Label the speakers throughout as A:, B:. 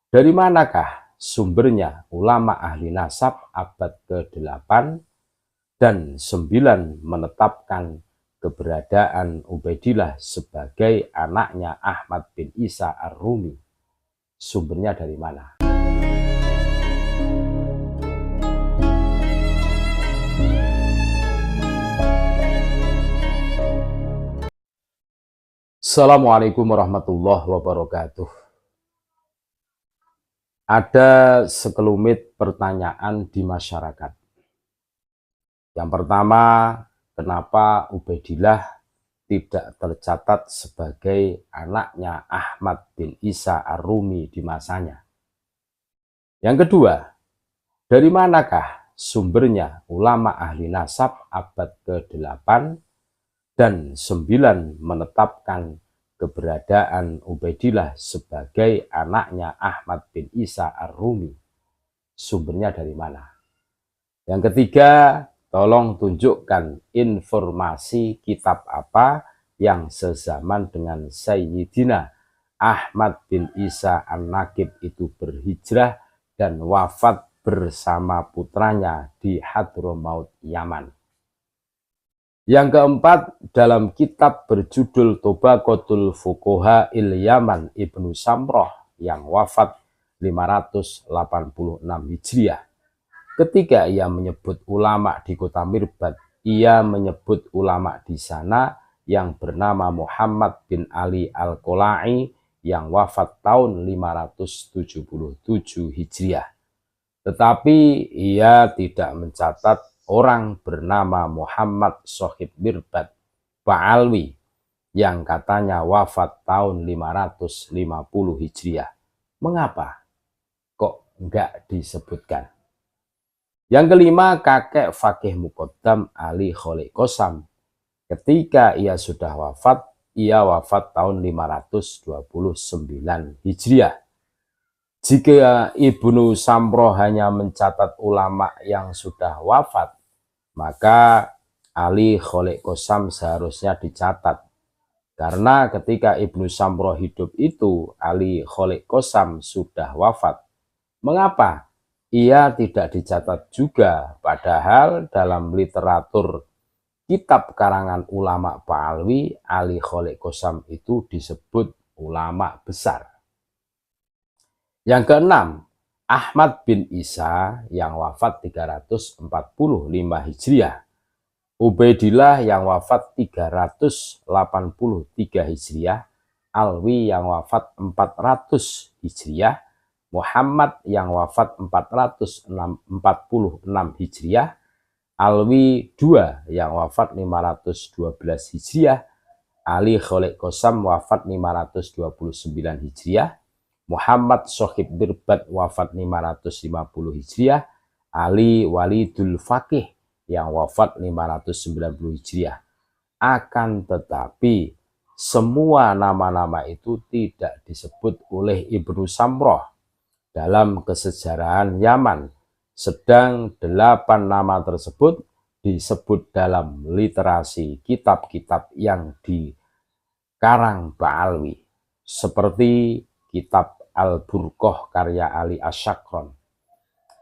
A: Dari manakah sumbernya ulama ahli nasab abad ke-8 dan 9 menetapkan keberadaan Ubaidillah sebagai anaknya Ahmad bin Isa Ar-Rumi? Sumbernya dari mana? Assalamualaikum warahmatullahi wabarakatuh. Ada sekelumit pertanyaan di masyarakat. Yang pertama, kenapa Ubaidillah tidak tercatat sebagai anaknya Ahmad bin Isa Ar-Rumi di masanya? Yang kedua, dari manakah sumbernya ulama ahli nasab abad ke-8 dan 9 menetapkan keberadaan Ubaidillah sebagai anaknya Ahmad bin Isa Ar-Rumi? Sumbernya dari mana? Yang ketiga, tolong tunjukkan informasi kitab apa yang sezaman dengan Sayyidina Ahmad bin Isa An-Naqib itu berhijrah dan wafat bersama putranya di Hadramaut, Yaman. Yang keempat, dalam kitab berjudul Tobaqatul Fuqaha il Yaman Ibnu Samroh yang wafat 586 Hijriah. Ketika ia menyebut ulama di kota Mirbad, ia menyebut ulama di sana yang bernama Muhammad bin Ali Al-Qola'i yang wafat tahun 577 Hijriah. Tetapi ia tidak mencatat orang bernama Muhammad Sohib Mirbad Ba'alwi yang katanya wafat tahun 550 Hijriah. Mengapa kok enggak disebutkan? Yang kelima, kakek Fakih Muqaddam Ali Kholil Qosam. Ketika ia sudah wafat, ia wafat tahun 529 Hijriah. Jika Ibnu Samroh hanya mencatat ulama yang sudah wafat, maka Ali Kholil Qosam seharusnya dicatat. Karena ketika Ibnu Samroh hidup itu, Ali Kholil Qosam sudah wafat. Mengapa ia tidak dicatat juga? Padahal dalam literatur kitab karangan ulama Ba'alwi, Ali Kholil Qosam itu disebut ulama besar. Yang keenam, Ahmad bin Isa yang wafat 345 Hijriah. Ubaidillah yang wafat 383 Hijriah. Alwi yang wafat 400 Hijriah. Muhammad yang wafat 446 Hijriah. Alwi II yang wafat 512 Hijriah. Ali Kholil Qosam wafat 529 Hijriah. Muhammad Sohib Mirbad wafat 550 Hijriah, Ali Walidul Faqih yang wafat 590 Hijriah. Akan tetapi semua nama-nama itu tidak disebut oleh Ibnu Samroh dalam kesejarahan Yaman, sedang 8 nama tersebut disebut dalam literasi kitab-kitab yang dikarang Ba'alwi, seperti kitab Al-Burqah karya Ali Asyakron.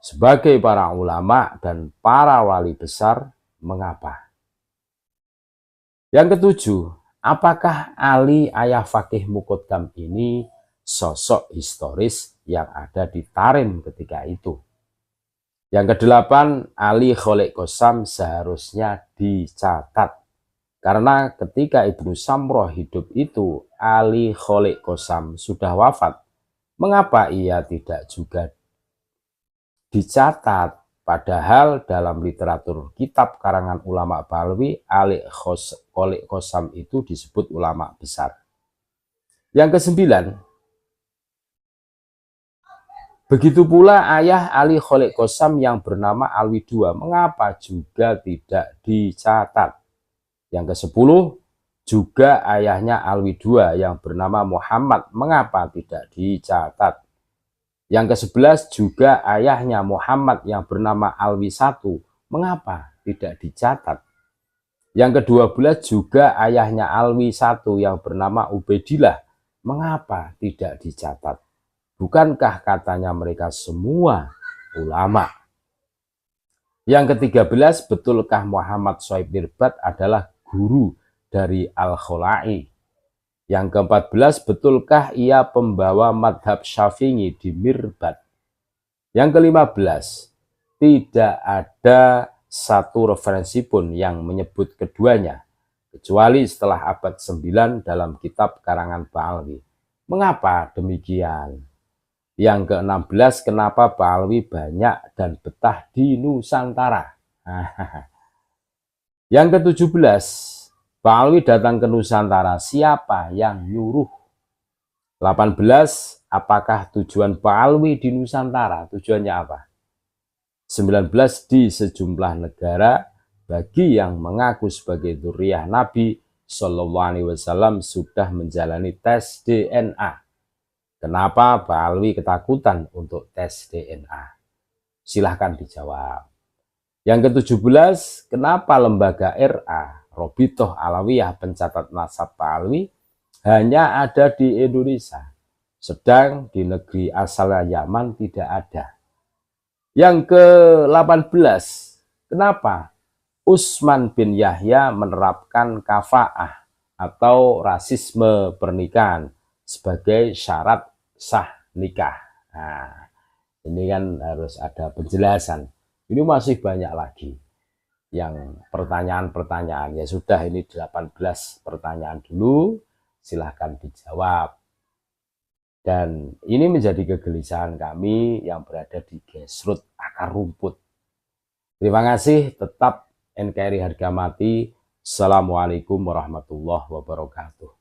A: Sebagai para ulama dan para wali besar, mengapa? Yang ketujuh, apakah Ali ayah Fakih Muqaddam ini sosok historis yang ada di Tarim ketika itu? Yang kedelapan, Ali Kholil Qosam seharusnya dicatat. Karena ketika Ibnu Samroh hidup itu, Ali Kholil Qosam sudah wafat. Mengapa ia tidak juga dicatat? Padahal dalam literatur kitab karangan ulama Ba'alwi, Ali Kholil Qosam itu disebut ulama besar. Yang kesembilan, begitu pula ayah Ali Kholil Qosam yang bernama Alwi II, mengapa juga tidak dicatat? Yang ke-10, juga ayahnya Alwi II yang bernama Muhammad, mengapa tidak dicatat? Yang ke-11, juga ayahnya Muhammad yang bernama Alwi I, mengapa tidak dicatat? Yang ke-12, juga ayahnya Alwi I yang bernama Ubaidillah, mengapa tidak dicatat? Bukankah katanya mereka semua ulama? Yang ke-13, betulkah Muhammad Shoaib Mirbad adalah guru dari Al-Khola'i? Yang ke-14, betulkah ia pembawa madhab Syafi'i di Mirbad? Yang ke-15, tidak ada satu referensi pun yang menyebut keduanya, kecuali setelah abad 9 dalam kitab karangan Ba'alwi. Mengapa demikian? Yang ke-16, kenapa Ba'alwi banyak dan betah di Nusantara? Yang ke-17, Ba'alwi datang ke Nusantara, siapa yang nyuruh? 18, apakah tujuan Ba'alwi di Nusantara? Tujuannya apa? 19, di sejumlah negara bagi yang mengaku sebagai dzurriyyah Nabi Shallallahu Alaihi Wasallam sudah menjalani tes DNA. Kenapa Ba'alwi ketakutan untuk tes DNA? Silahkan dijawab. Yang ke-17, kenapa lembaga RA, Robitoh Alawiyah pencatat nasab Ba'alwi, hanya ada di Indonesia, sedang di negeri asalnya Yaman tidak ada. Yang ke-18, kenapa Utsman bin Yahya menerapkan kafa'ah atau rasisme pernikahan sebagai syarat sah nikah? Nah, ini kan harus ada penjelasan. Ini masih banyak lagi yang pertanyaan-pertanyaan. Ya sudah, ini 18 pertanyaan dulu, silahkan dijawab. Dan ini menjadi kegelisahan kami yang berada di grassroots akar rumput. Terima kasih, tetap NKRI harga mati. Assalamualaikum warahmatullahi wabarakatuh.